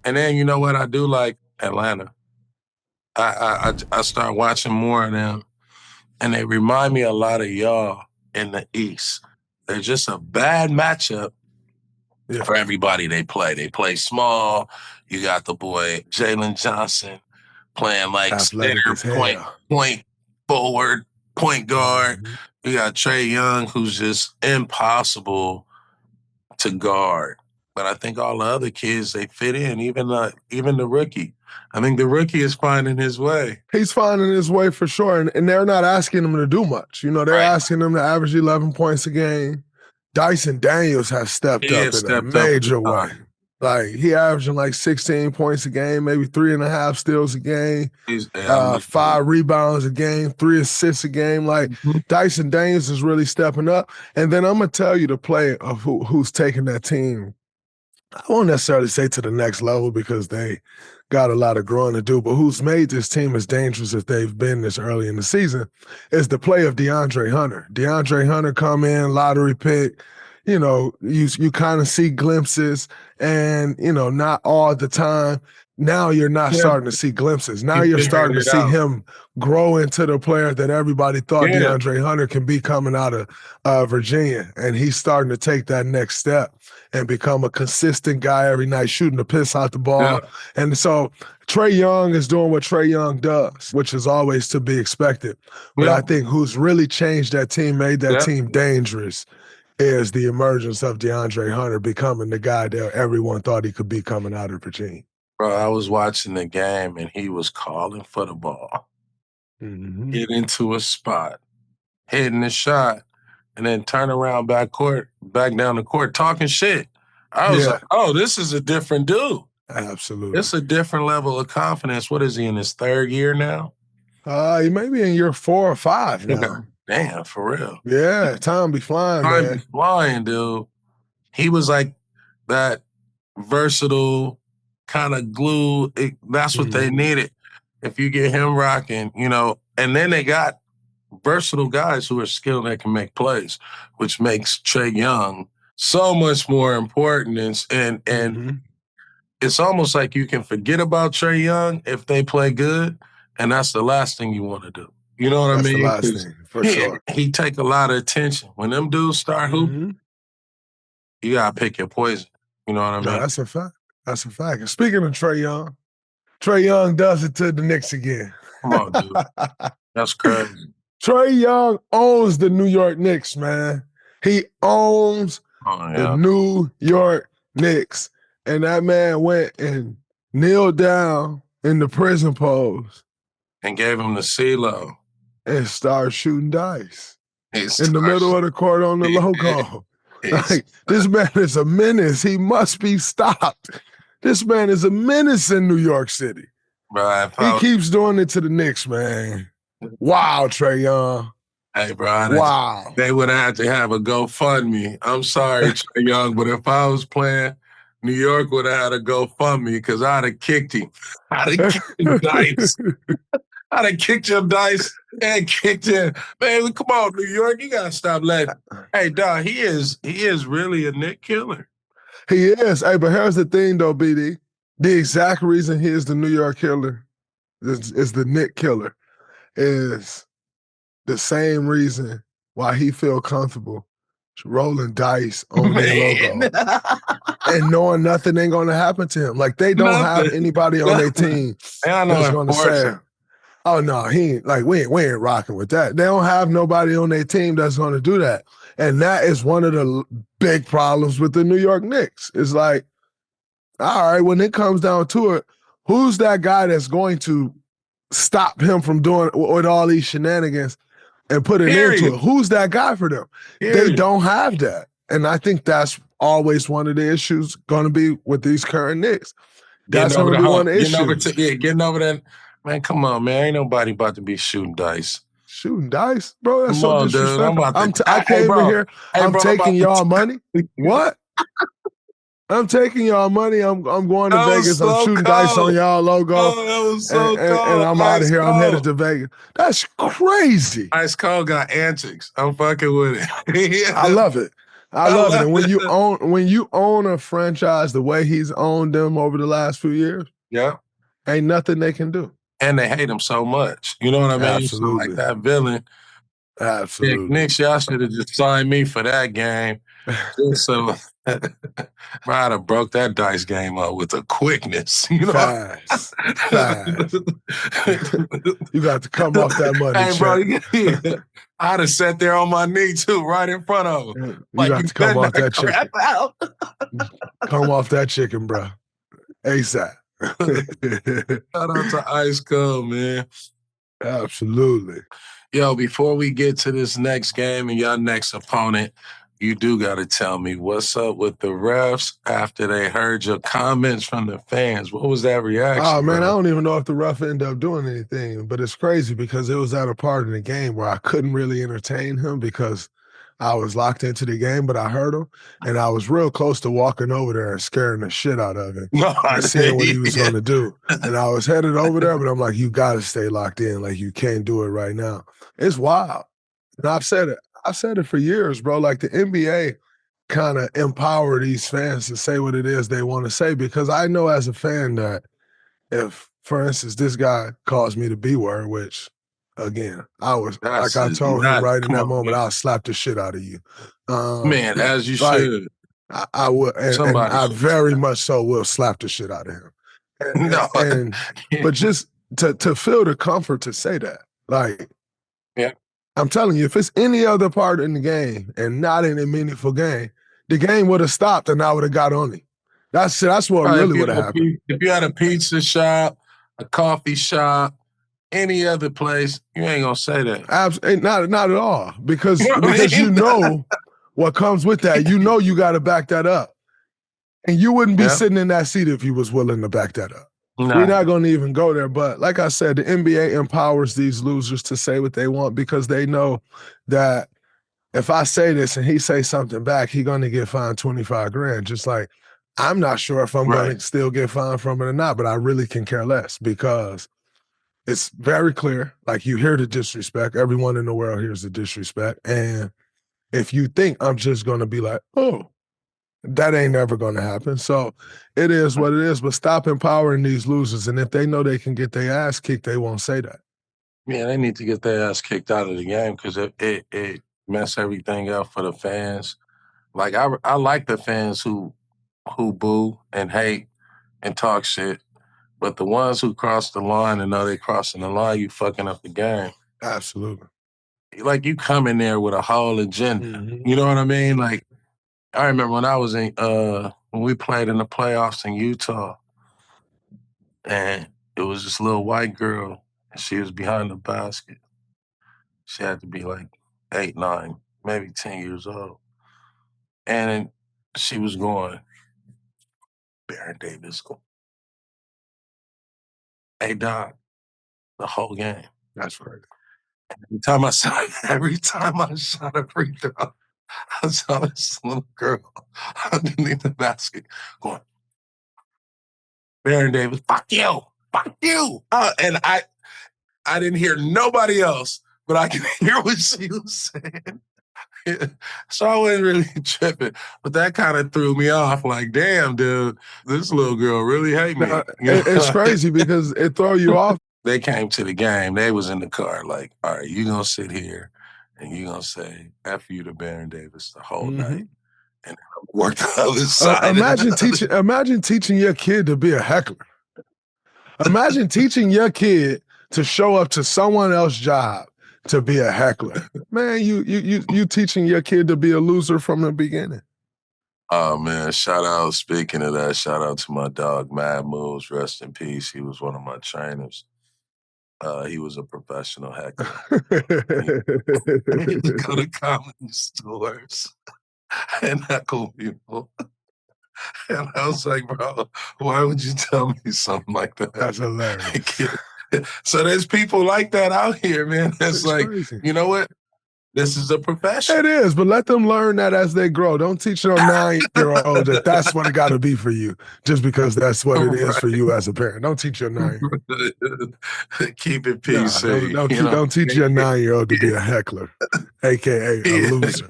And then you know what? I do like Atlanta. I start watching more of them, and they remind me a lot of y'all in the East. They're just a bad matchup for everybody they play. They play small. You got the boy Jalen Johnson playing like Athletic center, as hell. point forward, point guard. Mhm. You got Trey Young, who's just impossible to guard. But I think all the other kids, they fit in, even the rookie. I think the rookie is finding his way. He's finding his way for sure, and they're not asking him to do much. You know, they're Right. asking him to average 11 points a game. Dyson Daniels has stepped He up has in a stepped up major big way. time. Like, he averaging like 16 points a game, maybe 3.5 steals a game, He's, 5 rebounds a game, 3 assists a game. Like, Dyson Daniels is really stepping up. And then I'm going to tell you the player of who's taking that team. I won't necessarily say to the next level because they got a lot of growing to do, but who's made this team as dangerous as they've been this early in the season is the play of DeAndre Hunter. DeAndre Hunter come in, lottery pick. You know, you kind of see glimpses and, you know, not all the time. Now you're not starting to see glimpses. Now you're starting to see him grow into the player that everybody thought DeAndre Hunter can be coming out of Virginia. And he's starting to take that next step and become a consistent guy every night, shooting the piss out the ball. Yeah. And so Trey Young is doing what Trey Young does, which is always to be expected. But I think who's really changed that team, made that team dangerous, is the emergence of DeAndre Hunter becoming the guy that everyone thought he could be coming out of Virginia. Bro, I was watching the game, and he was calling for the ball. Get into a spot, hitting the shot, and then turn around back down the court, talking shit. I was like, oh, this is a different dude. Absolutely. It's a different level of confidence. What is he, in his 3rd year now? He may be in year 4 or 5 now. Damn, for real. Yeah, time be flying, man. Time be flying, dude. He was like that versatile kind of glue. That's what they needed. If you get him rocking, you know, and then they got versatile guys who are skilled that can make plays, which makes Trey Young so much more important. And it's almost like you can forget about Trey Young if they play good, and that's the last thing you want to do. You know what I mean? That's the last thing, for sure. He take a lot of attention. When them dudes start hooping, you got to pick your poison. You know what I mean? No, that's a fact. That's a fact. And speaking of Trey Young does it to the Knicks again. Come on, dude. That's crazy. Trey Young owns the New York Knicks, man. He owns the New York Knicks. And that man went and kneeled down in the prison pose. And gave him the CeeLo. And started shooting dice. In the middle of the court on the logo. Like, this man is a menace. He must be stopped. This man is a menace in New York City. Bro, he keeps doing it to the Knicks, man. Wow, Trey Young. Hey, bro. Wow. They would have had to have a GoFundMe. I'm sorry, Trey Young, but if I was playing, New York would have had a GoFundMe because I'd have kicked him. I'd have kicked him dice. I'd have kicked him dice and kicked him. Man, come on, New York, you gotta stop letting. Hey, dog, he is really a Knick killer. He is. Hey, but here's the thing, though, BD. The exact reason he is the New York killer is the Knick killer is the same reason why he feel comfortable rolling dice on their logo and knowing nothing ain't gonna happen to him. Like, they don't have anybody on their team that's gonna say, oh no, he ain't, like, we ain't rocking with that. They don't have nobody on their team that's gonna do that. And that is one of the big problems with the New York Knicks. It's like, all right, when it comes down to it, who's that guy that's going to stop him from doing with all these shenanigans and put an end to it? Who's that guy for them? They don't have that. And I think that's always one of the issues going to be with these current Knicks. That's going to be one of the issues. Getting over that. Man, come on, man. Ain't nobody about to be shooting dice. Shooting dice? Bro, that's so disrespectful. I came in here. I'm taking y'all money. What? I'm taking y'all money. I'm going to Vegas. I'm shooting dice on y'all logo. Oh, that was so cold. And I'm out of here. I'm headed to Vegas. That's crazy. Ice Cold got antics. I'm fucking with it. I love it. I I love it. love And it. when you own a franchise the way he's owned them over the last few years, Yeah. ain't nothing they can do. And they hate him so much. You know what I mean? So like Absolutely. that villain. Yeah, Absolutely. Knicks, y'all should have just signed me for that game. Just so I'd have broke that dice game up with a quickness, you know. Fast. Fast. You got to come off that money Hey, bro, check. I'd have sat there on my knee too, right in front of him. You Like got you to come better off not that crap chicken. out. Come off that chicken, bro. ASAP. Shout out to Ice Cold, man. Absolutely. Yo, before we get to this next game and your next opponent, you do got to tell me what's up with the refs after they heard your comments from the fans. What was that Oh reaction, man, I bro? don't even know if the ref ended up doing anything, but it's crazy because it was at a part of the game where I couldn't really entertain him because I was locked into the game, but I heard him and I was real close to walking over there and scaring the shit out of him No, and seeing what he was yeah. going to do. And I was headed over there, but I'm like, you got to stay locked in. Like, you can't do it right now. It's wild. And I've said it. I've said it for years, bro. Like, the NBA kind of empower these fans to say what it is they want to say because I know as a fan that if, for instance, this guy calls me the B word, which again, I was like That's I told him not, right in come that on, moment, man. I'll slap the shit out of you. Man, as you Like should. I would, and Somebody I should very slap. much so will slap the shit out of him. No. But just to feel the comfort to say that, like Yeah. I'm telling you, if it's any other part in the game and not in a meaningful game, the game would have stopped and I would have got on him. That's what really would have happened. If you had a pizza shop, a coffee shop, any other place, you ain't gonna say that. Not at all You know what because I you mean? know what comes with that. You know you got to back that up, and you wouldn't be Yeah. sitting in that seat if you was willing to back that up. We're Nah. not going to even go there. But like I said, the NBA empowers these losers to say what they want because they know that if I say this and he say something back, he going to get fined 25 grand. Just like I'm not sure if I'm going Right. to still get fined from it or not, but I really can care less because it's very clear. Like you hear the disrespect. Everyone in the world hears the disrespect. And if you think I'm just going to be like, oh, that ain't never going to happen. So it is what it is. But stop empowering these losers. And if they know they can get their ass kicked, they won't say that. Yeah, they need to get their ass kicked out of the game because it mess everything up for the fans. Like I like the fans who boo and hate and talk shit, but the ones who cross the line and know they crossing the line, you fucking up the game. Absolutely. Like you come in there with a whole agenda. Mm-hmm. You know what I mean? Like I remember when I was in when we played in the playoffs in Utah, and it was this little white girl, and she was behind the basket. She had to be like 8, 9, maybe 10 years old. And she was going, Baron Davis, hey Doc, the whole game. That's right. Every time I shot a free throw, I saw this little girl underneath the basket going, Baron Davis, fuck you, fuck you. And I didn't hear nobody else, but I could hear what she was saying. So I wasn't really tripping, but that kind of threw me off. Like, damn, dude, this little girl really hate me. Now, it's crazy because it throw you off. They came to the game. They was in the car. Like, all right, you gonna sit here and you gonna say "F you" to Baron Davis the whole night, Mm-hmm. and work the other side. Imagine teaching your kid to be a heckler. Imagine teaching your kid to show up to someone else's job to be a heckler. Man, you teaching your kid to be a loser from the beginning. Oh man, shout out. Speaking of that, shout out to my dog Mad Moves. Rest in peace. He was one of my trainers. He was a professional heckler. He would go to comedy stores and heckle people. And I was like, bro, why would you tell me something like That's that? hilarious. So there's people like that out here, man. That's It's like, crazy. you know what? This is a profession. It is, but let them learn that as they grow. Don't teach your 9-year-old that that's what it got to be for you, just because that's what it is for Right. you as a parent. Don't teach your 9-year-old. Keep it Nah, PC. You know, don't teach your 9-year-old to be a heckler, aka a loser.